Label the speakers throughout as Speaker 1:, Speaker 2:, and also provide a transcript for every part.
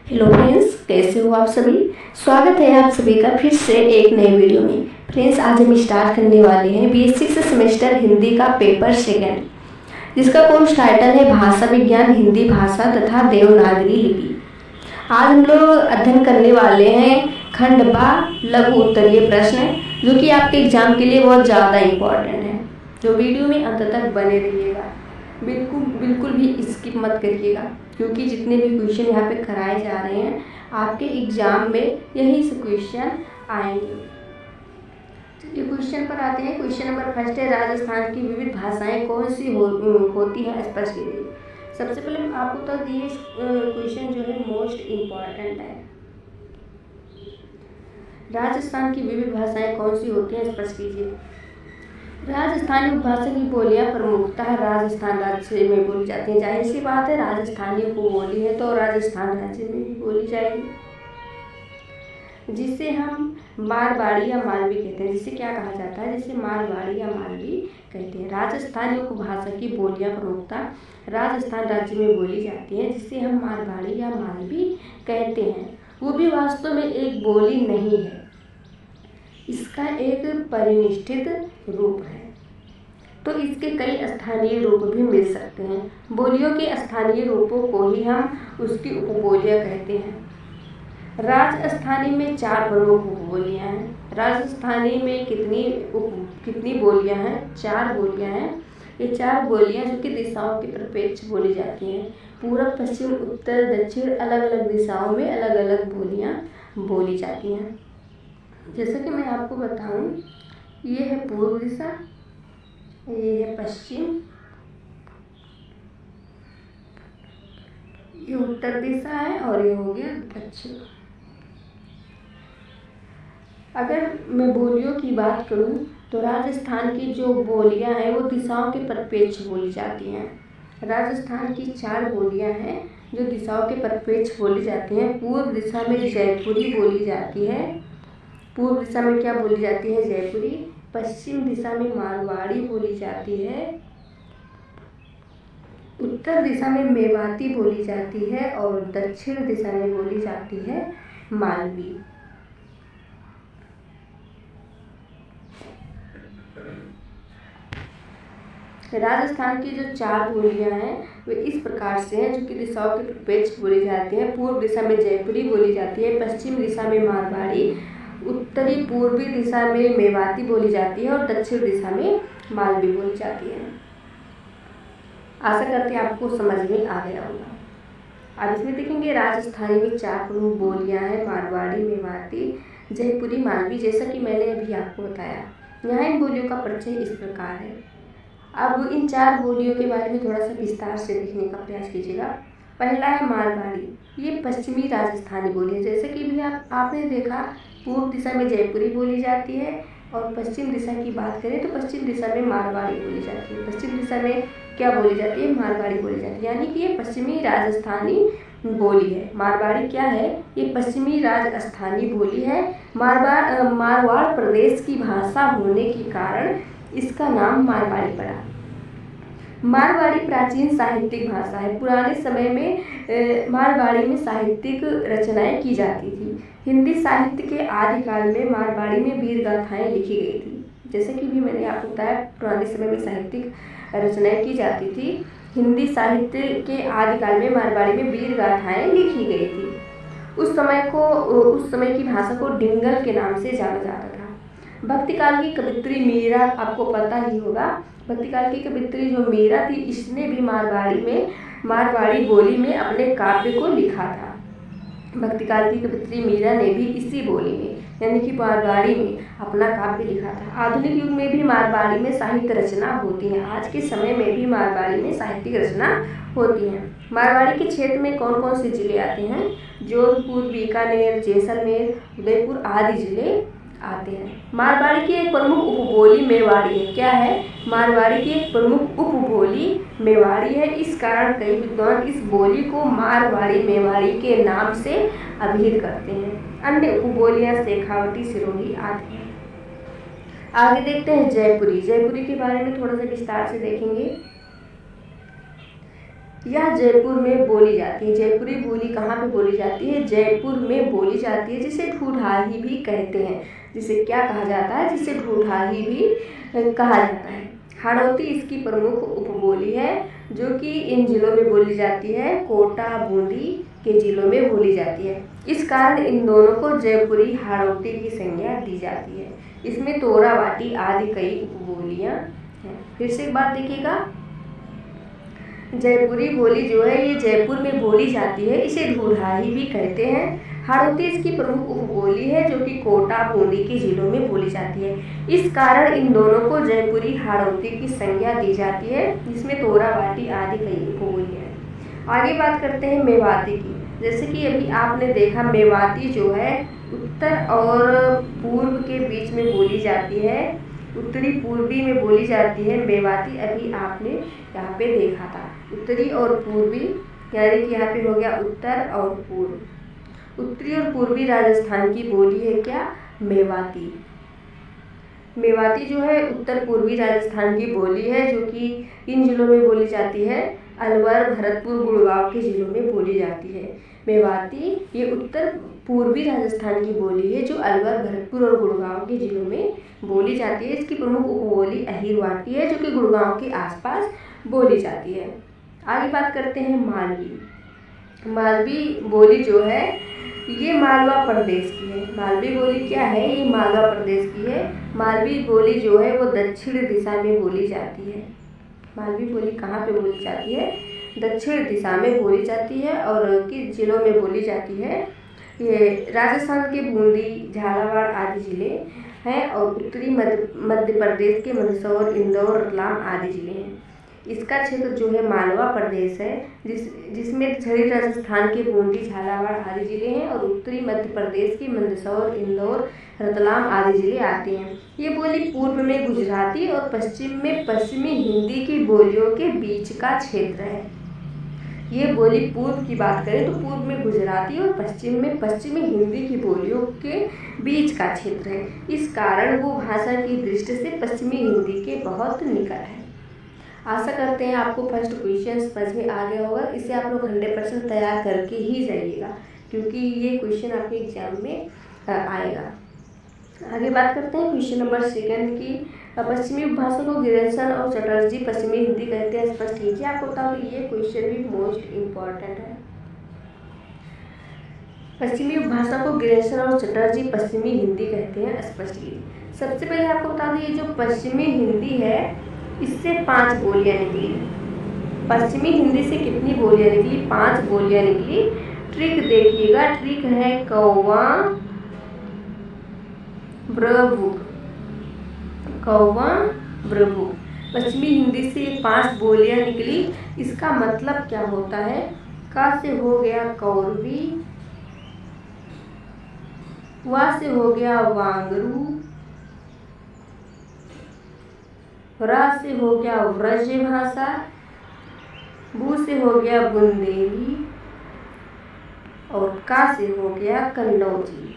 Speaker 1: Hello friends, कैसे हो आप सभी। स्वागत है आप सभी का फिर से एक नए वीडियो में। फ्रेंड्स, आज हम स्टार्ट करने वाले हैं BSc सेमेस्टर हिंदी का पेपर सेकंड, जिसका कोर्स टाइटल है भाषा विज्ञान, हिंदी भाषा तथा देवनागरी लिपि। आज हम लोग अध्ययन करने वाले हैं खंड बा लघु उत्तरीय प्रश्न, जो कि आपके एग्जाम के लिए बहुत ज़्यादा इम्पोर्टेंट है। जो वीडियो में अंत तक बने रहिएगा, बिल्कुल भी स्किप मत करिएगा, क्योंकि जितने भी क्वेश्चन यहाँ पे कराए जा रहे हैं आपके एग्जाम में यही से क्वेश्चन आएंगे। चलिए क्वेश्चन पर आते हैं। क्वेश्चन नंबर फर्स्ट है, राजस्थान की विविध भाषाएं कौन सी होती हैं, स्पष्ट कीजिए। सबसे पहले आपको तो ये क्वेश्चन जो है मोस्ट इम्पॉर्टेंट है। राजस्थान की विविध भाषाएं कौन सी होती हैं, स्पष्ट कीजिए। राजस्थानी उपभाषा की बोलियां प्रमुखतः राजस्थान राज्य में बोली जाती हैं। जाहिर सी बात है, राजस्थानी उपबोली है तो राजस्थान राज्य में भी बोली जाएगी, जिसे हम मारवाड़ी या मालवी कहते हैं। जिसे क्या कहा जाता है, जिसे मारवाड़ी या मालवी कहते हैं। राजस्थानी उपभाषा की बोलियां प्रमुखतः राजस्थान राज्य में बोली जाती हैं, जिसे हम मारवाड़ी या मालवी कहते हैं। वो भी वास्तव में एक बोली नहीं है, इसका एक परिनिष्ठित रूप है। तो इसके कई स्थानीय रूप भी मिल सकते हैं। बोलियों के स्थानीय रूपों को ही हम उसकी उपबोलियां कहते हैं। राजस्थानी में 4 प्रमुख उपबोलियां हैं। राजस्थानी में कितनी बोलियां हैं? 4 बोलियां हैं। ये 4 बोलियां जो कि दिशाओं के परिप्रेक्ष बोली जाती हैं। पूर्व, पश्चिम, उत्तर, दक्षिण, अलग अलग दिशाओं में अलग अलग बोलियां बोली जाती हैं। जैसा कि मैं आपको बताऊं, ये है पूर्व दिशा, ये है पश्चिम, ये उत्तर दिशा है और ये हो गया दक्षिण। अगर मैं बोलियों की बात करूं तो राजस्थान की जो बोलियां हैं वो दिशाओं के परिप्रेक्ष बोली जाती हैं। राजस्थान की 4 बोलियां हैं जो दिशाओं के परिप्रेक्ष बोली जाती हैं। पूर्व दिशा में जयपुरी बोली जाती है। पूर्व दिशा में क्या बोली जाती है? जयपुरी। पश्चिम दिशा में मारवाड़ी बोली जाती है। उत्तर दिशा में मेवाती बोली जाती है और दक्षिण दिशा में बोली जाती है मालवी। राजस्थान की जो 4 बोलियां हैं वे इस प्रकार से हैं, जो कि दिशाओं के परिप्रेक्ष बोली जाती हैं। पूर्व दिशा में जयपुरी बोली जाती है, पश्चिम दिशा में मारवाड़ी, उत्तरी पूर्वी दिशा में मेवाती बोली जाती है और दक्षिण दिशा में मालवी बोली जाती है। आशा करते हैं आपको समझ में आ गया होगा। अब इसमें देखेंगे, राजस्थानी में 4 प्रमुख बोलियां हैं, मारवाड़ी, मेवाती, जयपुरी, मालवी। जैसा कि मैंने अभी आपको बताया, यहाँ इन बोलियों का परिचय इस प्रकार है। अब इन 4 बोलियों के बारे में थोड़ा सा विस्तार से देखने का प्रयास कीजिएगा। पहला है मारवाड़ी। ये पश्चिमी राजस्थानी बोली है। जैसे कि भी आपने देखा, पूर्व दिशा में जयपुरी बोली जाती है और पश्चिम दिशा की बात करें तो पश्चिम दिशा में मारवाड़ी बोली जाती है। पश्चिम दिशा में क्या बोली जाती है? मारवाड़ी बोली जाती है। यानी कि ये पश्चिमी राजस्थानी बोली है। मारवाड़ी क्या है? ये पश्चिमी राजस्थानी बोली है। मारवाड़ प्रदेश की भाषा होने के कारण इसका नाम मारवाड़ी पड़ा। मारवाड़ी प्राचीन साहित्यिक भाषा है। पुराने समय में मारवाड़ी में साहित्यिक रचनाएं की जाती थी। हिंदी साहित्य के आदिकाल में मारवाड़ी में वीर गाथाएं लिखी गई थी। जैसे कि भी मैंने आपको बताया, पुराने समय में साहित्यिक रचनाएं की जाती थी। हिंदी साहित्य के आदिकाल में मारवाड़ी में वीर गाथाएं लिखी गई थी। उस समय की भाषा को डिंगल के नाम से जाना जाता था। भक्तिकाल की कवित्री मीरा, आपको पता ही होगा, भक्तिकाल की कवित्री जो मीरा थी, इसने भी मारवाड़ी बोली में अपने काव्य को लिखा था। भक्तिकाल की कवित्री मीरा ने भी इसी बोली में, यानी कि मारवाड़ी में अपना काव्य लिखा था। आधुनिक युग में भी मारवाड़ी में साहित्य रचना होती है। आज के समय में भी मारवाड़ी में साहित्यिक रचना होती है। मारवाड़ी के क्षेत्र में कौन कौन से जिले आते हैं? जोधपुर, बीकानेर, जैसलमेर, उदयपुर आदि जिले आते हैं। मारवाड़ी की एक प्रमुख उपबोली मेवाड़ी है। क्या है? मारवाड़ी की एक प्रमुख उपबोली मेवाड़ी है। इस कारण कई विद्वान इस बोली को मारवाड़ी मेवाड़ी के नाम से अभिहित करते हैं। अन्य उपबोलियां शेखावटी, सिरोही आदि हैं। आगे देखते हैं जयपुरी। जयपुरी के बारे में थोड़ा सा विस्तार से देखेंगे। यह जयपुर में बोली जाती है। जयपुरी बोली कहाँ पे बोली जाती है? जयपुर में बोली जाती है, जिसे ढूढ़ाही भी कहते हैं। जिसे क्या कहा जाता है? जिसे ढूढ़ाही भी कहा जाता है। हाड़ौती इसकी प्रमुख उपबोली है, जो कि इन जिलों में बोली जाती है, कोटा बूंदी के जिलों में बोली जाती है। इस कारण इन दोनों को जयपुरी हाड़ौती की संज्ञा दी जाती है। इसमें तोरा वाटी आदि कई उपबोलियाँ हैं। फिर से एक बात देखिएगा, जयपुरी बोली जो है ये जयपुर में बोली जाती है, इसे ढूढ़ाही भी कहते हैं। हाड़ौती इसकी प्रमुख उपबोली है, जो कि कोटा बूंदी के जिलों में बोली जाती है। इस कारण इन दोनों को जयपुरी हाड़ौती की संज्ञा दी जाती है, जिसमें तोरा वाटी आदि कई उपबोलियाँ हैं। आगे बात करते हैं मेवाती की। जैसे कि अभी आपने देखा, मेवाती जो है उत्तर और पूर्व के बीच में बोली जाती है, उत्तरी पूर्वी में बोली जाती है मेवाती। अभी आपने यहाँ पे देखा था उत्तरी और पूर्वी, यानी कि यहाँ पे हो गया उत्तर और पूर्व। उत्तरी और पूर्वी राजस्थान की बोली है क्या? मेवाती। मेवाती जो है उत्तर पूर्वी राजस्थान की बोली है, जो कि इन जिलों में बोली जाती है, अलवर, भरतपुर, गुड़गांव के जिलों में बोली जाती है। मेवाती ये उत्तर पूर्वी राजस्थान की बोली है, जो अलवर, भरतपुर और गुड़गांव के जिलों में बोली जाती है। इसकी प्रमुख उपबोली अहीरवाटी है, जो कि गुड़गांव के आसपास बोली जाती है। आगे बात करते हैं मालवी। मालवी बोली जो है ये मालवा प्रदेश की है। मालवी बोली क्या है? ये मालवा प्रदेश की है। मालवी बोली जो है वो दक्षिण दिशा में बोली जाती है। मालवी बोली कहाँ पे बोली जाती है? दक्षिण दिशा में बोली जाती है। और किस जिलों में बोली जाती है? ये राजस्थान के बूंदी, झालावाड़ आदि जिले हैं, और उत्तरी मध्य प्रदेश के मंदसौर, इंदौर, रतलाम आदि जिले हैं। इसका क्षेत्र जो है मालवा प्रदेश है, जिसमें दक्षिणी राजस्थान के बूंदी, झालावाड़ आदि जिले हैं, और उत्तरी मध्य प्रदेश के मंदसौर, इंदौर, रतलाम आदि जिले आते हैं। ये बोली पूर्व में गुजराती और पश्चिम में पश्चिमी हिंदी की बोलियों के बीच का क्षेत्र है। ये बोली पूर्व की बात करें तो पूर्व में गुजराती और पश्चिम में पश्चिमी हिंदी की बोलियों के बीच का क्षेत्र है। इस कारण वो भाषा की दृष्टि से पश्चिमी हिंदी के बहुत निकट है। आशा करते हैं आपको फर्स्ट क्वेश्चन समझ में आ गया होगा। इसे आप लोग 100% तैयार करके ही जाइएगा, क्योंकि ये क्वेश्चन आपके एग्जाम में आएगा। आगे बात करते हैं क्वेश्चन नंबर 2 की। पश्चिमी उपभाषा को गिरिराज और चटर्जी पश्चिमी हिंदी कहते हैं, स्पष्ट कीजिए। आपको बता दूं ये क्वेश्चन भी मोस्ट इम्पॉर्टेंट है। पश्चिमी उपभाषा को गिरिराज और चटर्जी पश्चिमी हिंदी कहते हैं, स्पष्ट कीजिए। सबसे पहले आपको बता दूं ये जो पश्चिमी हिंदी है, इससे 5 बोलियां निकली। पश्चिमी हिंदी से कितनी बोलियां निकली? 5 बोलियां निकली। ट्रिक देखिएगा, ट्रिक है कौवा ब्रभुक। कौवा ब्रभुक पश्चिमी हिंदी से 5 बोलियां निकली। इसका मतलब क्या होता है? का से हो गया कौरवी, वा से हो गया वांगरू, रा से हो गया व्रज भाषा, बू से हो गया बुंदेली, और का से हो गया कन्नौजी।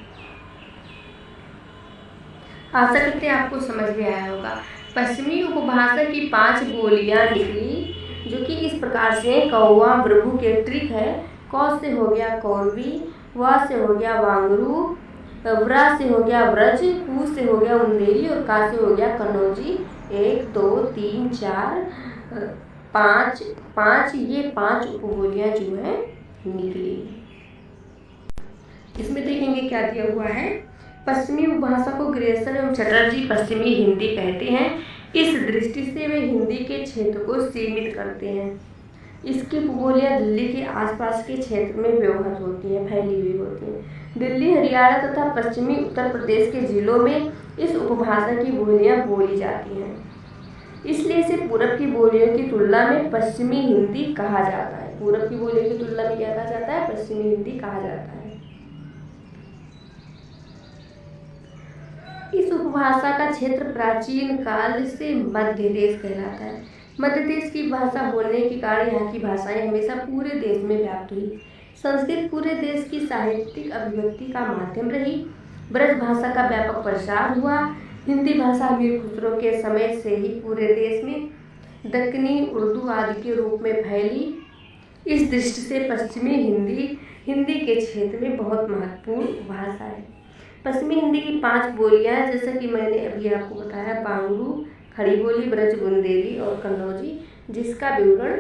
Speaker 1: आशा करते हैं आपको समझ में आया होगा। पश्चिमी उपभाषा की 5 बोलियां निकली, जो कि इस प्रकार से कौवा ब्रभु के ट्रिक है। कौ से हो गया कौरवी, वा से हो गया वांगरू, व्रा से हो गया व्रज, पू से हो गया बुंदेली, और का से हो गया कन्नौजी। 1 2 3 4 5 ये 5 उपबोलियां जो है निकली। इसमें देखेंगे क्या दिया हुआ है। पश्चिमी उपभाषा को गिरिराज एवं चटर्जी पश्चिमी हिंदी कहते हैं। इस दृष्टि से वे हिंदी के क्षेत्र को सीमित करते हैं। इसकी उपबोलियां दिल्ली के आसपास के क्षेत्र में व्यवहार होती हैं, फैली हुई होती हैं। दिल्ली, हरियाणा तथा पश्चिमी उत्तर प्रदेश के जिलों में इस उपभाषा की बोलियां बोली जाती हैं। इसलिए इसे पूरब की बोलियों की तुलना में पश्चिमी हिंदी कहा जाता है। पूरब की बोलियों की तुलना में क्या कहा जाता है? पश्चिमी हिंदी कहा जाता है। इस उपभाषा का क्षेत्र प्राचीन काल से मध्य देश कहलाता है। मध्य देश की भाषा होने के कारण यहाँ की भाषाएं हमेशा पूरे देश में व्याप्त हुई। संस्कृत पूरे देश की साहित्यिक अभिव्यक्ति का माध्यम रही। ब्रज भाषा का व्यापक प्रसार हुआ। हिंदी भाषा अमीर खुसरो के समय से ही पूरे देश में दक्कनी उर्दू आदि के रूप में फैली। इस दृष्टि से पश्चिमी हिंदी हिंदी के क्षेत्र में बहुत महत्वपूर्ण भाषा है। पश्चिमी हिंदी की 5 बोलियां हैं, जैसा कि मैंने अभी आपको बताया, बांगरू, खड़ी बोली, ब्रज बुंदेली और कन्नौजी, जिसका विवरण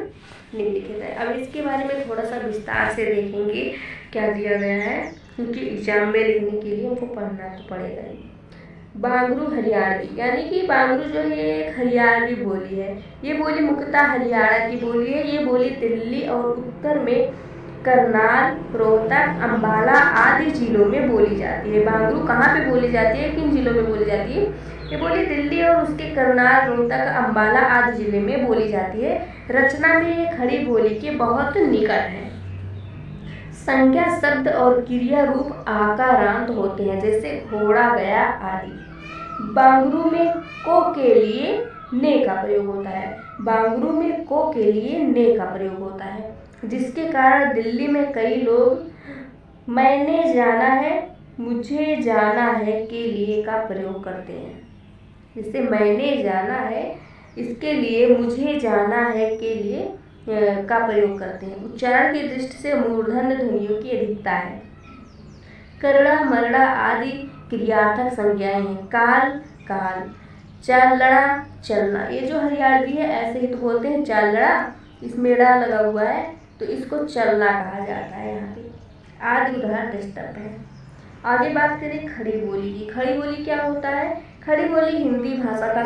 Speaker 1: निम्नलिखित है। अब इसके बारे में थोड़ा सा विस्तार से देखेंगे क्या दिया गया है, क्योंकि एग्जाम में लिखने के लिए हमको पढ़ना तो पड़ेगा ही। बांगरू हरियाणवी, यानी कि बांगरू जो है एक हरियाणवी बोली है। ये बोली मुख्यतः हरियाणा की बोली है। ये बोली दिल्ली और उत्तर में करनाल, रोहतक, अंबाला आदि जिलों में बोली जाती है। बांगरू कहाँ पे बोली जाती है, किन जिलों में बोली जाती है? ये बोली दिल्ली और उसके करनाल, रोहतक, अंबाला आदि जिले में बोली जाती है। रचना में ये खड़ी बोली के बहुत निकट है। संज्ञा शब्द और क्रिया रूप आकारांत होते हैं, जैसे घोड़ा, गया आदि। बांगरू में को के लिए ने का प्रयोग होता है। बांगरू में को के लिए ने का प्रयोग होता है, जिसके कारण दिल्ली में कई लोग मैंने जाना है, मुझे जाना है के लिए का प्रयोग करते हैं। जैसे मैंने जाना है, इसके लिए मुझे जाना है के लिए का प्रयोग करते हैं। उच्चारण की दृष्टि से मूर्धन्य ध्वनियों की अधिकता है। करड़ा, मरड़ा आदि क्रियार्थक संज्ञाएं हैं। काल, काल, चालड़ा, चलना। ये जो हरियाणवी है ऐसे ही तो बोलते हैं, चालड़ा, इसमें ड़ा लगा हुआ है तो इसको चलना कहा जाता है यहाँ पे। आदि उदाहरण दृष्टव्य है। आगे बात करें खड़ी बोली की। खड़ी बोली क्या होता है? खड़ी बोली हिंदी भाषा का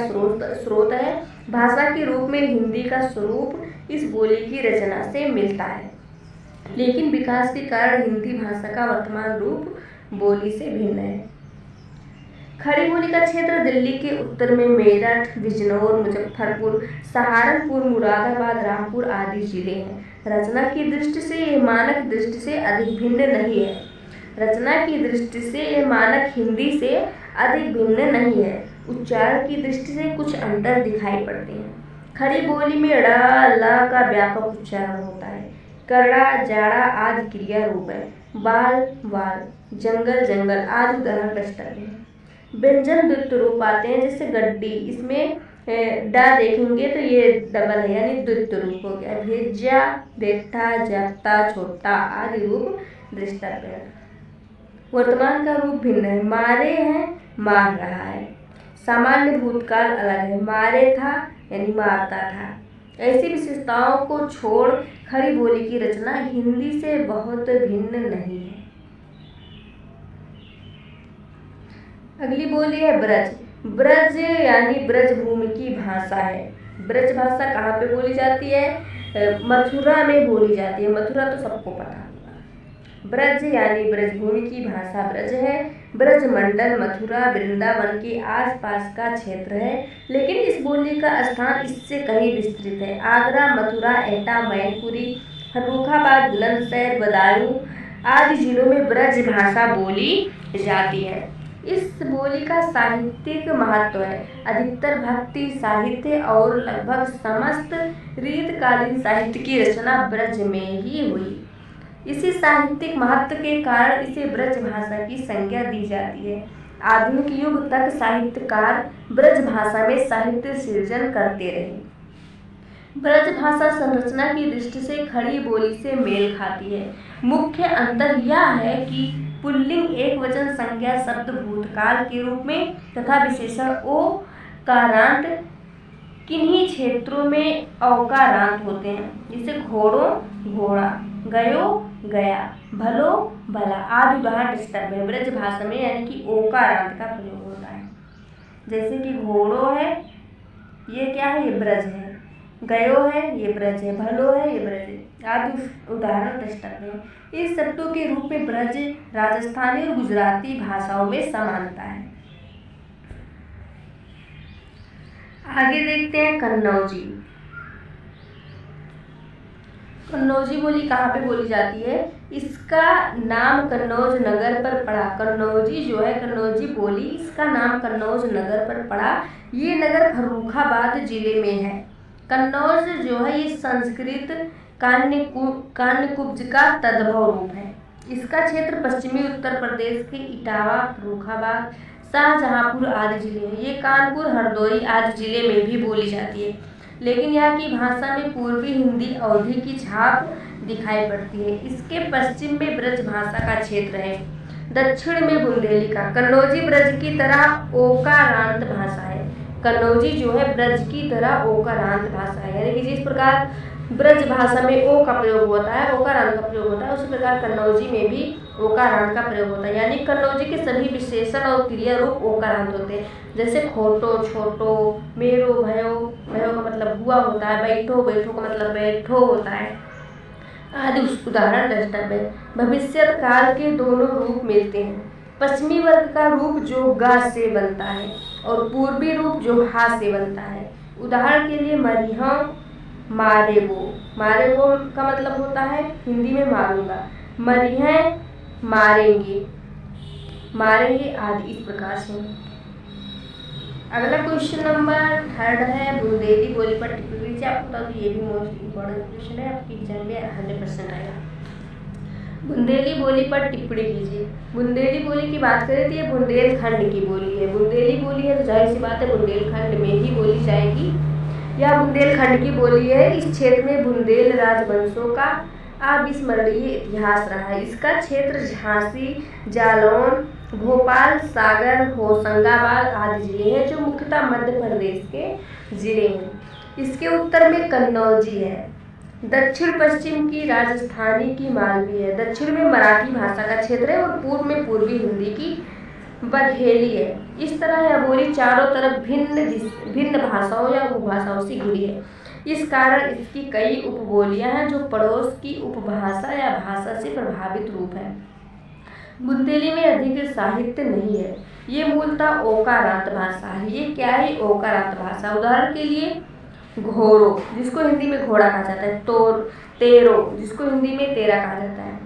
Speaker 1: स्रोत है। भाषा के रूप में हिंदी का स्वरूप इस बोली की रचना से मिलता है, लेकिन विकास के कारण हिंदी भाषा का वर्तमान रूप बोली से भिन्न है। खड़ी बोली का क्षेत्र दिल्ली के उत्तर में मेरठ, बिजनौर, मुजफ्फरपुर, सहारनपुर, मुरादाबाद, रामपुर आदि जिले हैं। रचना की दृष्टि से यह मानक दृष्टि से अधिक भिन्न नहीं है। रचना की दृष्टि से यह मानक हिंदी से अधिक भिन्न नहीं है। उच्चारण की दृष्टि से कुछ अंतर दिखाई पड़ते हैं। खड़ी बोली में ड़, ल का व्यापक उच्चारण होता है। करड़ा, जाड़ा आदि क्रिया रूप है। बाल, वाल, जंगल, जंगल आदि उदाहरण दृष्टव्य हैं। व्यंजन द्वित्व रूप आते हैं, जैसे गड्डी, इसमें डा देखेंगे तो ये डबल है, यानी द्वित्व रूप हो गया। भेजा, बेटा, जाता, छोटा आदि रूप दृष्टव्य है। वर्तमान का रूप भिन्न है। मारे हैं, मार रहा है। सामान्य भूतकाल अलग है। मारे था यानी मारता था। ऐसी विशेषताओं को छोड़ खड़ी बोली की रचना हिंदी से बहुत भिन्न नहीं है। अगली बोली है ब्रज। ब्रज यानी ब्रज भूमि की भाषा है। ब्रज भाषा कहाँ पे बोली जाती है? मथुरा में बोली जाती है। मथुरा तो सबको पता होगा। ब्रज यानी ब्रज भूमि की भाषा ब्रज है। ब्रज मंडल मथुरा, वृंदावन के आसपास का क्षेत्र है, लेकिन इस बोली का स्थान इससे कहीं विस्तृत है। आगरा, मथुरा, एटा, मैनपुरी, फर्रुखाबाद, बुलंदशहर, बदायूं आदि जिलों में ब्रज भाषा बोली जाती है। इस बोली का साहित्यिक महत्व है। अधिकतर भक्ति साहित्य और लगभग समस्त रीतकालीन साहित्य की रचना ब्रज में ही हुई। इसी साहित्यिक महत्व के कारण इसे ब्रज भाषा की संज्ञा दी जाती है। आधुनिक युग तक साहित्यकार ब्रज भाषा में साहित्य सृजन करते रहे। ब्रज भाषा संरचना की दृष्टि से खड़ी बोली से मेल खाती है। मुख्य अंतर यह है कि पुल्लिंग एकवचन संज्ञा शब्द भूतकाल के रूप में तथा विशेषण ओ कारांत किन्हीं क्षेत्रों में औकारांत होते हैं, जैसे घोड़ों, घोड़ा, गयो, गया, भलो, भला आदि उदाहरण दृष्टव्य है। ब्रज भाषा में यानी कि ओकारांत का प्रयोग होता है। जैसे कि घोड़ो है, ये क्या है? ये ब्रज है। गयो है, ये ब्रज है। भलो है, ये ब्रज है आदि उदाहरण दृष्टव्य है। इस शब्दों के रूप में ब्रज राजस्थानी और गुजराती भाषाओं में समानता है। आगे देखते हैं कन्नौजी। कन्नौजी बोली कहाँ पे बोली जाती है? इसका नाम कन्नौज नगर पर पड़ा। कन्नौजी जो है, कन्नौजी बोली, इसका नाम कन्नौज नगर पर पड़ा। ये नगर फर्रुखाबाद जिले में है। कन्नौज जो है ये संस्कृत कान्यकुब्ज का तद्भव रूप है। इसका क्षेत्र पश्चिमी उत्तर प्रदेश के इटावा, फर्रुखाबाद, शाहजहांपुर आदि जिले हैं। ये कानपुर, हरदोई आदि जिले में भी बोली जाती है, लेकिन यहाँ की भाषा में पूर्वी हिंदी अवधि की छाप दिखाई पड़ती है। इसके पश्चिम में ब्रज भाषा का क्षेत्र है, दक्षिण में बुंदेली का। कन्नौजी ब्रज की तरह ओकारांत भाषा है। कन्नौजी जो है ब्रज की तरह ओकारांत भाषा है, यानी कि जिस प्रकार ब्रज भाषा में ओ का प्रयोग होता है, ओकारांत का प्रयोग होता है, उसी प्रकार कन्नौजी में भी ओकारांत का प्रयोग होता है। यानी कन्नौजी के सभी विशेषण और क्रिया रूप ओकारांत होते हैं। जैसे खोटो, छोटो, मेरो, भयो, भयो का मतलब हुआ होता है, बैठो, बैठो का मतलब बैठो होता है आदि उदाहरण दृष्टव्य है। भविष्य काल के दोनों रूप मिलते हैं। पश्चिमी वर्ग का रूप जो गा से बनता है और पूर्वी रूप जो हा से बनता है। उदाहरण के लिए मरिहा, मारेगो। मारेगो का मतलब होता है हिंदी में मारूंगा, मरिहा मारेंगे, मारेंगे आदि इस प्रकार से। अगला क्वेश्चन नंबर 3 है, बुंदेली बोली पर टिप्पणी कीजिए। आपको बता दूं ये भी मोस्ट इम्पोर्टेंट क्वेश्चन है, आपकी एग्जाम में 100% आएगा। बुंदेली बोली पर टिप्पणी कीजिए। बुंदेली बोली की बात करें तो ये बुंदेलखंड की बोली है। बुंदेली बोली है तो जाहिर सी बात है बुंदेलखंड में ही बोली जाएगी। यह बुंदेलखंड की बोली है। इस क्षेत्र में बुंदेल राजवंशों का अविस्मरणीय इतिहास रहा है। इसका क्षेत्र झांसी, जालौन, भोपाल, सागर, होशंगाबाद आदि जिले हैं, जो मुख्यतः मध्य प्रदेश के जिले हैं। इसके उत्तर में कन्नौजी है, दक्षिण पश्चिम की राजस्थानी की मालवी है, दक्षिण में मराठी भाषा का क्षेत्र है और पूर्व में पूर्वी हिंदी की बघेली है। इस तरह यह बोली चारों तरफ भिन्न भाषाओं या उपभाषाओं से घिरी है। इस कारण इसकी कई उपबोलियां हैं जो पड़ोस की उपभाषा या भाषा से प्रभावित रूप है। बुंदेली में अधिक साहित्य नहीं है। ये मूलतः ओकारांत भाषा है। ये क्या है? ओकारांत भाषा। उदाहरण के लिए घोरो, जिसको हिंदी में घोड़ा कहा जाता है, तेरो, जिसको हिंदी में तेरा कहा जाता है।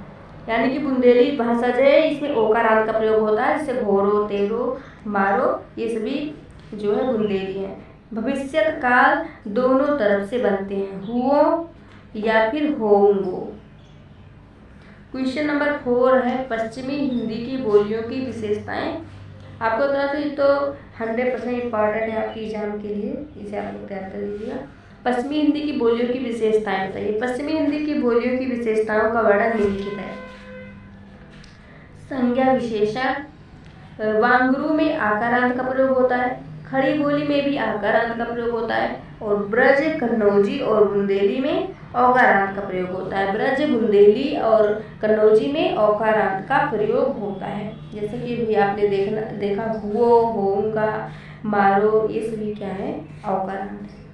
Speaker 1: यानी कि बुंदेली भाषा जो है इसमें ओकारांत का प्रयोग होता है, जैसे घोरो, तेरो, मारो, ये सभी जो है बुंदेली है। भविष्यत काल दोनों तरफ से बनते हैं, हुओ या फिर होंगो। क्वेश्चन नंबर 4 है, पश्चिमी हिंदी की बोलियों की विशेषताएं। आपको बता तो ये तो 100% इम्पॉर्टेंट है आपकी एग्जाम के लिए, इसे आप लोग तैयार कर लीजिएगा। पश्चिमी हिंदी की बोलियों की विशेषताएं बताइए। पश्चिमी हिंदी की बोलियों की विशेषताओं का वर्णन निम्नलिखित है। संज्ञा विशेषण, वांगरू में आकारांत का प्रयोग होता है, खड़ी बोली में भी आकारांत का प्रयोग होता है और ब्रज, कन्नौजी और बुंदेली में औकारांत का प्रयोग होता है। ब्रज, बुंदेली और कन्नौजी में औकारांत का प्रयोग होता है। जैसे कि भी आपने देखा हुओ, होऊंगा, मारो, ये सभी क्या है? औकारांत है।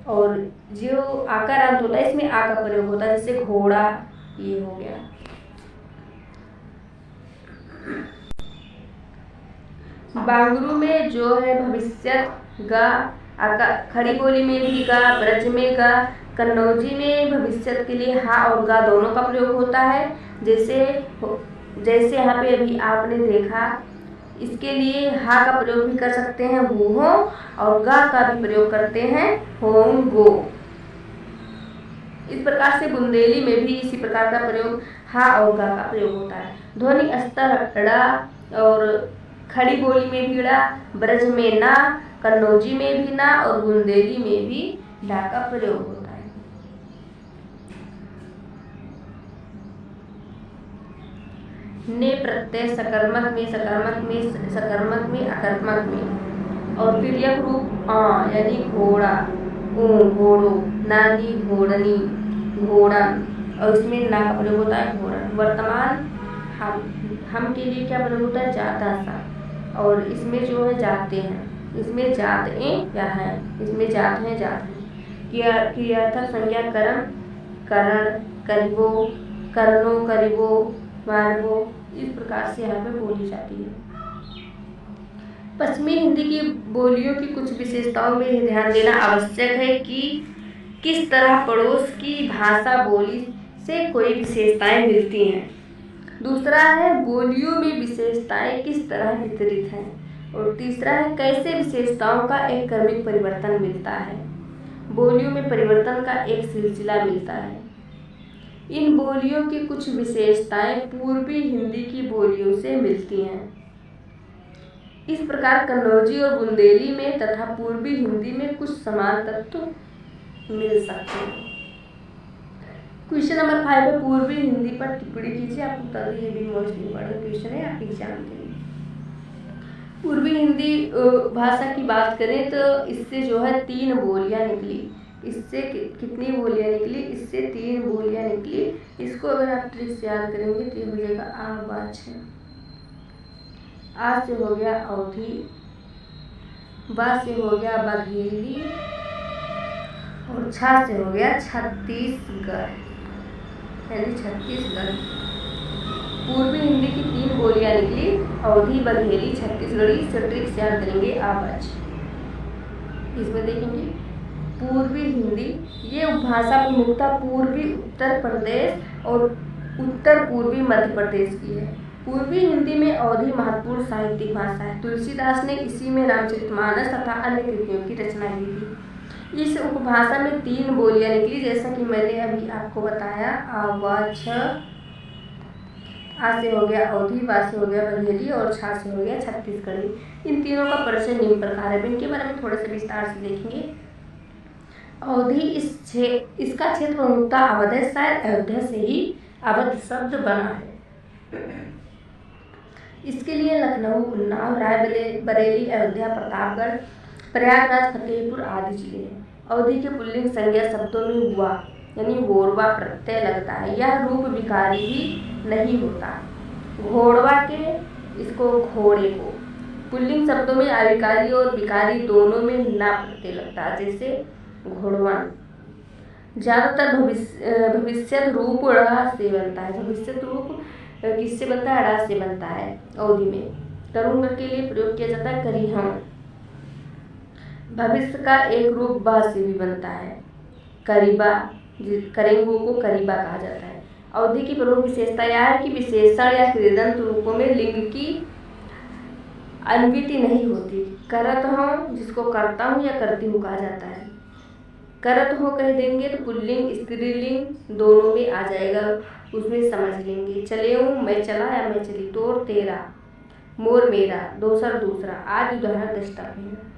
Speaker 1: और जो आकारांत होता है इसमें आ का प्रयोग होता है, जैसे घोड़ा, ये हो गया। बांगरू में जो है भविष्यत गा, खड़ी बोली में भी गा, ब्रज में गा, कन्नौजी में भविष्यत के लिए हा और गा दोनों का प्रयोग होता है। जैसे यहाँ पे अभी आपने देखा, इसके लिए हा का प्रयोग भी कर सकते हैं हुहो और गा का भी प्रयोग करते हैं होंगो। इस प्रकार से बुंदेली में भी इसी प्रकार का प्रयोग हा और गा का प्रयोग होता है। ध्वनि स्तर ड़ा और खड़ी बोली में भी ड़ा, ब्रज में ना, कन्नौजी में भी ना और बुंदेली में भी ला का प्रयोग होता है। ने प्रत्यय सकर्मक में, सकर्मक में, अकर्मक में और तिर्यक रूप आ, यानी घोड़ा, घोड़ो, नानी, घोड़नी, घोड़ा और इसमें ना का प्रयोग होता है घोड़ा। वर्तमान हम के लिए क्या प्रयोग होता है? जाता सा। और इसमें जो है जाते हैं, इसमें जात ए या है, इसमें जात है, जात है। क्रियार्थक संज्ञा कर्म, करण, करिबो, करनो, करिबो, मारबो, इस प्रकार से यहाँ पे बोली जाती है। पश्चिमी हिंदी की बोलियों की कुछ विशेषताओं में ध्यान देना आवश्यक है कि किस तरह पड़ोस की भाषा बोली से कोई विशेषताएं मिलती हैं। दूसरा है बोलियों में विशेषताएं किस तरह वितरित हैं। और तीसरा है कैसे विशेषताओं का एक क्रमिक परिवर्तन मिलता है। बोलियों में परिवर्तन का एक सिलसिला मिलता है। इन बोलियों की कुछ विशेषताएं पूर्वी हिंदी की बोलियों से मिलती हैं। इस प्रकार कन्नौजी और बुंदेली में तथा पूर्वी हिंदी में कुछ समान तत्व मिल सकते हैं। क्वेश्चन नंबर 5 है, पूर्वी हिंदी पर टिप्पणी कीजिए। आपको बता दें ये भी मोस्ट इम्पोर्टेंट क्वेश्चन है आपके एग्जाम के लिए। पूर्वी हिंदी भाषा की बात करें तो इससे जो है 3 बोलियां निकली। इससे कितनी बोलियां निकली? इससे 3 बोलियां निकली। इसको अगर आप ट्रिक से याद करेंगे तो ये हो जाएगा आ बा छ। आ से हो गया अवधी, बा से हो गया बघेली और छा से हो गया छत्तीसगढ़, यानी छत्तीसगढ़। पूर्वी हिंदी की 3 बोलियां निकली, अवधी, बघेली, छत्तीसगढ़ी। ट्रिक से याद करेंगे आवाज। इसमें देखेंगे पूर्वी हिंदी, ये भाषा प्रमुखतः पूर्वी उत्तर प्रदेश और उत्तर पूर्वी मध्य प्रदेश की है। पूर्वी हिंदी में अवधी महत्वपूर्ण साहित्यिक भाषा है। तुलसीदास ने इसी में रामचरितमानस तथा अन्य कृतियों की रचना की थी। इस उपभाषा में 3 बोलियां निकली, जैसा कि मैंने अभी आपको बताया। आ व छ, आ से हो गया अवधी, बा से हो गया बघेली और छा से हो गया छत्तीसगढ़ी। इन तीनों का परिचय निम्न प्रकार है। इनके बारे में थोड़े से विस्तार से देखेंगे। अवधी इसका क्षेत्र प्रमुखतः अवध है। शायद अयोध्या से ही अवध शब्द बना है। इसके लिए लखनऊ, उन्नाव, रायबरेली, अयोध्या, प्रतापगढ़, प्रयागराज, फतेहपुर आदि जिले हैं। अवधी के पुल्लिंग संज्ञा शब्दों में हुआ यानी गोरवा प्रत्यय लगता है। यह रूप विकारी भी नहीं होता। घोड़वा के, इसको घोड़े को, पुल्लिंग शब्दों में अविकारी और विकारी दोनों में ना प्रत्यय लगता है, जैसे घोड़वन। ज्यादातर भविष्यत रूप ड़ से बनता है। भविष्यत रूप किससे बनता है? ड़ा से बनता है। अवधी में करूंगा के लिए प्रयोग किया जाता है करिहम। भविष्य का एक रूप बा से भी बनता है, करीबा। करेंगो को करीबा कहा जाता है। अवधी की प्रमुख विशेषता यह है कि विशेषण या कृदंत रूपों में लिंग की अन्विति नहीं होती। करत हूँ, जिसको करता हूँ या करती हूँ कहा जाता है। करत हो कह देंगे तो पुल्लिंग स्त्रीलिंग दोनों में आ जाएगा, उसमें समझ लेंगे। चले हूँ, मैं चला या मैं चली। तोर तेरा, मोर मेरा, दोसर दूसरा आदि उदाहरण दस्ता है।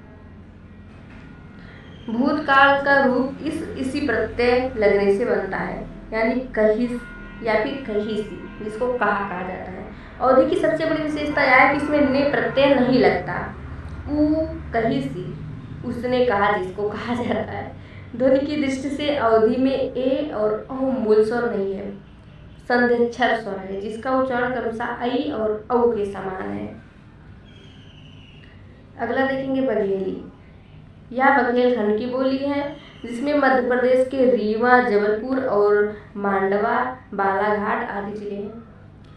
Speaker 1: भूतकाल का रूप इसी प्रत्यय लगने से बनता है, यानी कहिस या फिर कहिसी, जिसको कहा जाता है। अवधी की सबसे बड़ी विशेषता यह है कि इसमें ने प्रत्यय नहीं लगता। ऊ कहिसी, उसने कहा, जिसको कहा जाता है। ध्वनि की दृष्टि से अवधी में ए और औ मूल स्वर नहीं है, संध्यक्षर स्वर है, जिसका उच्चारण क्रमशः ऐ और औ के समान है। अगला देखेंगे बघेली। यह बघेलखंड की बोली है, जिसमें मध्य प्रदेश के रीवा, जबलपुर और मांडवा, बालाघाट आदि जिले हैं।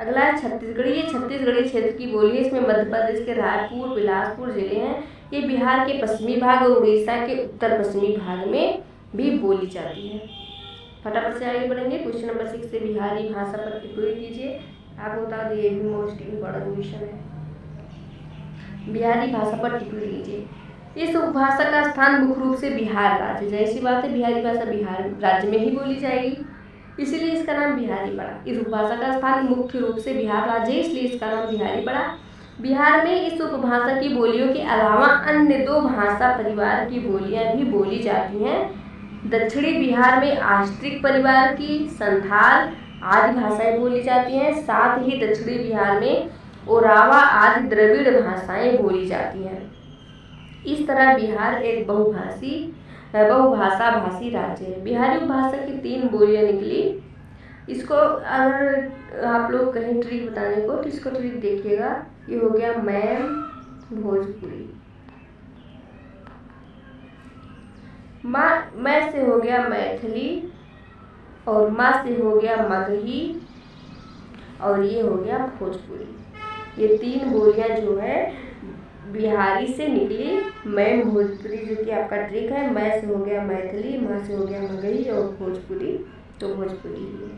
Speaker 1: अगला है छत्तीसगढ़ी। ये छत्तीसगढ़ी क्षेत्र की बोली है। इसमें मध्य प्रदेश के रायपुर, बिलासपुर जिले हैं। ये बिहार के पश्चिमी भाग और उड़ीसा के उत्तर पश्चिमी भाग में भी बोली जाती है। फटाफट से आगे बढ़ेंगे। क्वेश्चन नंबर 6 से बिहारी भाषा पर टिप्पणी कीजिए। आपको बता दें ये भी मोस्ट इम्पोर्टेंट क्वेश्चन है। बिहारी भाषा पर टिप्पणी कीजिए। इस उपभाषा का स्थान मुख्य रूप से बिहार राज्य, जैसी बात है बिहारी भाषा बिहार राज्य में ही बोली जाएगी, इसीलिए इसका नाम बिहारी पड़ा। इस उपभाषा का स्थान मुख्य रूप से बिहार राज्य है, इसलिए इसका नाम बिहारी पड़ा। बिहार में इस उपभाषा की बोलियों के अलावा अन्य 2 भाषा परिवार की बोलियां भी बोली जाती हैं। दक्षिणी बिहार में आस्ट्रिक परिवार की संथाल आदि भाषाएं बोली जाती हैं। साथ ही दक्षिणी बिहार में ओरावा आदि द्रविड़ भाषाएं बोली जाती हैं। इस तरह बिहार एक बहुभाषा भाषी राज्य है। बिहारी उपभाषा की 3 बोलियां निकली। इसको अगर आप लोग कहें ट्रिक बताने को तो इसको ट्रिक देखिएगा। ये हो गया मैम भोजपुरी, मैं से हो गया मैथिली और माँ से हो गया मगही और ये हो गया भोजपुरी। ये 3 बोलियां जो है बिहारी से निकली। मैम भोजपुरी जो कि आपका ट्रिक है, मैं से हो गया मैथिली, माँ से हो गया मगही और भोजपुरी तो भोजपुरी ही है।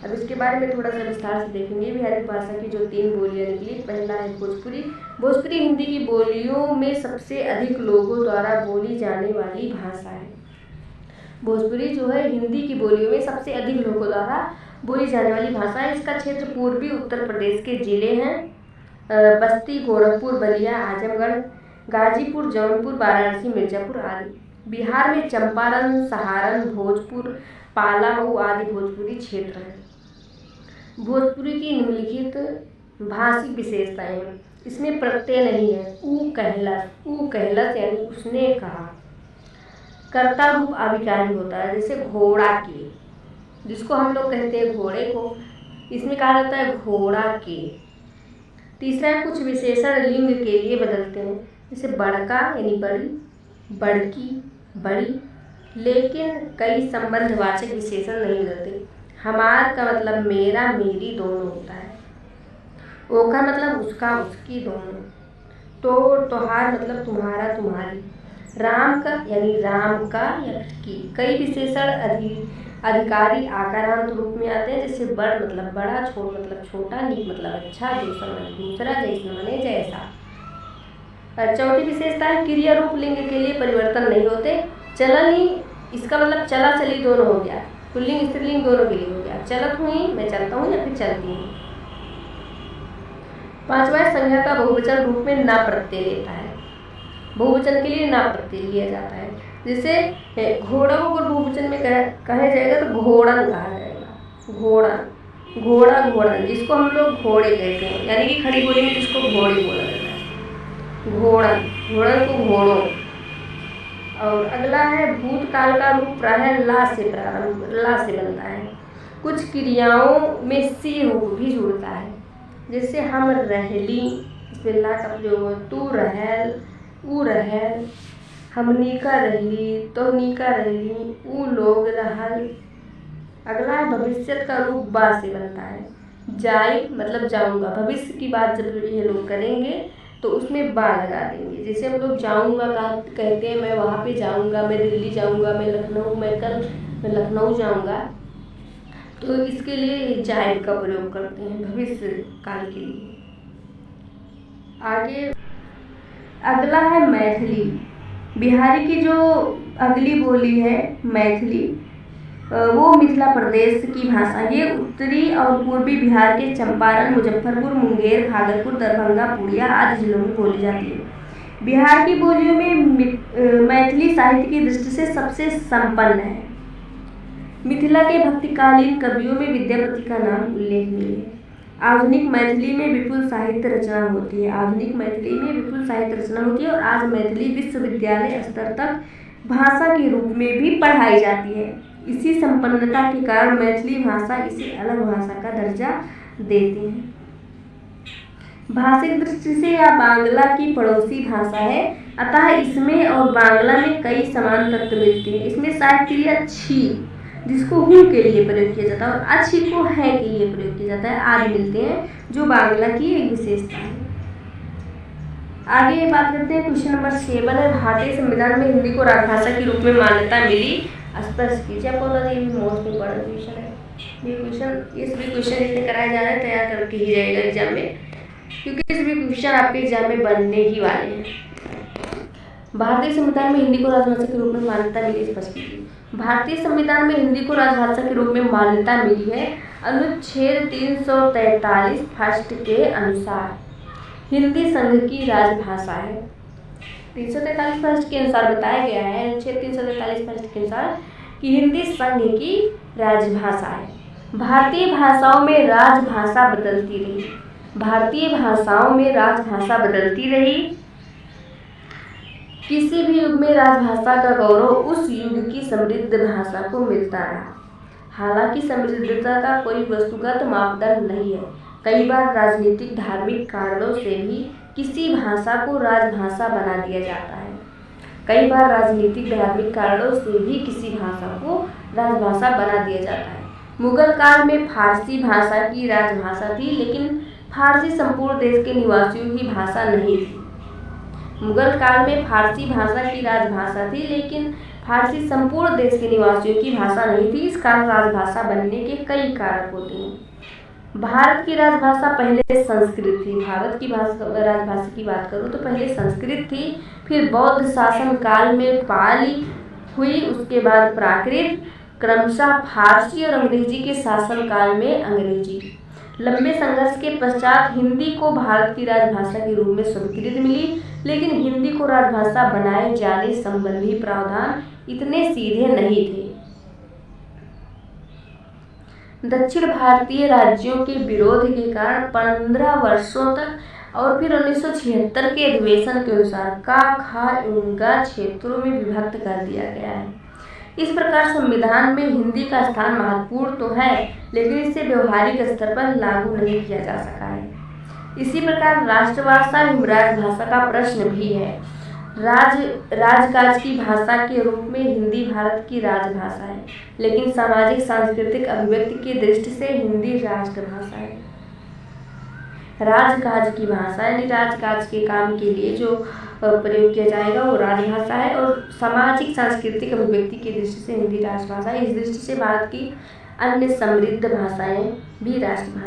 Speaker 1: अब इसके बारे में थोड़ा सा विस्तार से देखेंगे। बिहारी भाषा की जो 3 बोलियां निकली, पहला है भोजपुरी। भोजपुरी हिंदी की बोलियों में सबसे अधिक लोगों द्वारा बोली जाने वाली भाषा है। भोजपुरी जो है हिंदी की बोलियों में सबसे अधिक लोगों द्वारा बोली जाने वाली भाषा है। इसका क्षेत्र पूर्वी उत्तर प्रदेश के जिले हैं बस्ती, गोरखपुर, बलिया, आजमगढ़, गाजीपुर, जौनपुर, वाराणसी, मिर्जापुर आदि। बिहार में चंपारण, सहारन, भोजपुर, पाला, मऊ आदि भोजपुरी क्षेत्र हैं। भोजपुरी की निम्नलिखित भाषिक विशेषताएं हैं। इसमें प्रत्यय नहीं है। ऊ कहलस यानी उसने कहा। कर्ता रूप अभिकारी होता है, जैसे घोड़ा के, जिसको हम लोग कहते हैं घोड़े को, इसमें कहा जाता है घोड़ा के। तीसरा है कुछ विशेषण लिंग के लिए बदलते हैं, जैसे बड़का यानी बड़ी, बड़की, बड़ी, लेकिन कई संबंधवाचक विशेषण नहीं बदलते। हमार का मतलब मेरा, मेरी दोनों होता है। ओकर मतलब उसका, उसकी, दोनों। तो तोहार मतलब तुम्हारा, तुम्हारी। राम का यानी राम का या की। कई विशेषण अधिकारी आकारांत रूप में आते हैं, जैसे बड़ मतलब बड़ा, छोट मतलब छोटा, नीक मतलब अच्छा, दूसरा मतलब दूसरा, जैसे माने जैसा। चौथी विशेषता है क्रिया रूप लिंग के लिए परिवर्तन नहीं होते। चलन ही, इसका मतलब चला चली दोनों हो गया, पुल्लिंग स्त्रीलिंग दोनों के लिए हो गया। चलत हुई, मैं चलता हूँ या फिर चलती हूँ। पांचवा संज्ञा का बहुवचन रूप में ना प्रत्यय लेता है। बहुवचन के लिए ना प्रत्यय लिया जाता है। जैसे घोड़ा को अगर बहुवचन में कहा जाएगा तो घोड़न कहा जाएगा। घोड़न, घोड़ा, घोड़न, जिसको हम लोग घोड़े कहते हैं, यानी कि खड़ी बोली में जिसको घोड़ी बोला जाता है। घोड़न, घोड़न को घोड़ों। और अगला है भूतकाल का रूप प्रायः ला से बनता है। कुछ क्रियाओं में सी रूप भी जुड़ता है, जैसे हम रहली, इसमें ला का प्रयोग हो। तू रहल, ऊ रहल, हमनी का रहली, तोहनी का रहली, ऊ लोग रहल। अगला है भविष्य का रूप बा से बनता है। जाए मतलब जाऊंगा, भविष्य की बात जब ये लोग करेंगे तो उसमें बा लगा देंगे। जैसे हम लोग जाऊंगा कहते हैं, मैं वहाँ पे जाऊंगा, मैं दिल्ली जाऊंगा, मैं लखनऊ, मैं लखनऊ जाऊंगा, तो इसके लिए जाए का प्रयोग करते हैं भविष्य काल के लिए। आगे अगला है मैथिली। बिहारी की जो अगली बोली है मैथिली, वो मिथिला प्रदेश की भाषा। ये उत्तरी और पूर्वी बिहार के चंपारण, मुजफ्फरपुर, मुंगेर, भागलपुर, दरभंगा, पूर्णिया आदि जिलों में बोली जाती है। बिहार की बोलियों में मैथिली साहित्य की दृष्टि से सबसे संपन्न है। मिथिला के भक्तिकालीन कवियों में विद्यापति का नाम उल्लेखनीय है। आधुनिक मैथिली में विपुल साहित्य रचना होती है। आधुनिक मैथिली में विपुल साहित्य रचना होती है और आज मैथिली विश्वविद्यालय स्तर तक भाषा के रूप में भी पढ़ाई जाती है। इसी संपन्नता के कारण मैथिली भाषा इसे अलग भाषा का दर्जा देते हैं। भाषिक दृष्टि से यह बांग्ला की पड़ोसी भाषा है, अतः इसमें और बांग्ला में कई समान तत्व मिलते हैं। इसमें साहित्य छी, जिसको हूँ के लिए प्रयोग किया जाता है, और अच्छी को है के लिए प्रयोग किया जाता है, आदि मिलते हैं, जो बांग्ला की एक विशेषता है। आगे बात करते हैं, क्वेश्चन नंबर 7 है, भारतीय संविधान में हिंदी को राजभाषा के रूप में मान्यता मिली, स्पष्ट कीजिए। आपको बता दें मोस्ट इम्पोर्टेंट क्वेश्चन है ये क्वेश्चन इसमें कराया जा रहा है, तैयार करके ही जाएगा एग्जाम में, क्योंकि इस भी क्वेश्चन आपके एग्जाम में बनने ही वाले हैं। भारतीय संविधान में हिंदी को राजभाषा के रूप में मान्यता मिली, स्पष्ट कीजिए। भारतीय संविधान में हिंदी को राजभाषा के रूप में मान्यता मिली है अनुच्छेद 343 फर्स्ट के अनुसार हिंदी संघ की राजभाषा है। 343 फर्स्ट के अनुसार बताया गया है, अनुच्छेद 343 फर्स्ट के अनुसार कि हिंदी संघ की राजभाषा है। भारतीय भाषाओं में राजभाषा बदलती रही। भारतीय भाषाओं में राजभाषा बदलती रही। किसी भी युग में राजभाषा का गौरव उस युग की समृद्ध भाषा को मिलता रहा। हालांकि समृद्धता का कोई वस्तुगत मापदंड नहीं है। कई बार राजनीतिक धार्मिक कारणों से भी किसी भाषा को राजभाषा बना दिया जाता है। कई बार राजनीतिक धार्मिक कारणों से भी किसी भाषा को राजभाषा बना दिया जाता है। मुगल काल में फारसी भाषा की राजभाषा थी, लेकिन फारसी संपूर्ण देश के निवासियों की भाषा नहीं थी। मुगल काल में फारसी भाषा की राजभाषा थी, लेकिन फारसी संपूर्ण देश के निवासियों की भाषा नहीं थी। इस कारण राजभाषा बनने के कई कारक होते हैं। भारत की राजभाषा पहले संस्कृत थी। भारत की राजभाषा की बात करूँ तो पहले संस्कृत थी, फिर बौद्ध शासन काल में पाली हुई, उसके बाद प्राकृत, क्रमशः फारसी और अंग्रेजी के शासन काल में अंग्रेजी। लंबे संघर्ष के पश्चात हिंदी को भारत की राजभाषा के रूप में स्वीकृति मिली, लेकिन हिंदी को राजभाषा बनाए जाने संबंधी प्रावधान इतने सीधे नहीं थे। दक्षिण भारतीय राज्यों के विरोध के कारण 15 वर्षों तक और फिर 1976 के अधिवेशन के अनुसार का, खा एवं गा क्षेत्रों में विभक्त कर दिया गया है। इस प्रकार संविधान में हिंदी का स्थान महत्वपूर्ण तो है, लेकिन इसे व्यवहारिक स्तर पर लागू नहीं किया जा सका है। इसी प्रकार राष्ट्रभाषा एवं राजभाषा का प्रश्न भी है। राजकाज की भाषा के रूप में हिंदी भारत की राजभाषा है, लेकिन सामाजिक सांस्कृतिक अभिव्यक्ति की दृष्टि से हिंदी राष्ट्रभाषा है। राजकाज की भाषा यानी राजकाज के काम के लिए जो प्रयोग किया जाएगा वो राजभाषा है, और सामाजिक सांस्कृतिक अभिव्यक्ति की दृष्टि से हिंदी राष्ट्रभाषा है। इस दृष्टि से भारत की अन्य समृद्ध भाषाएं भी राष्ट्रभाषा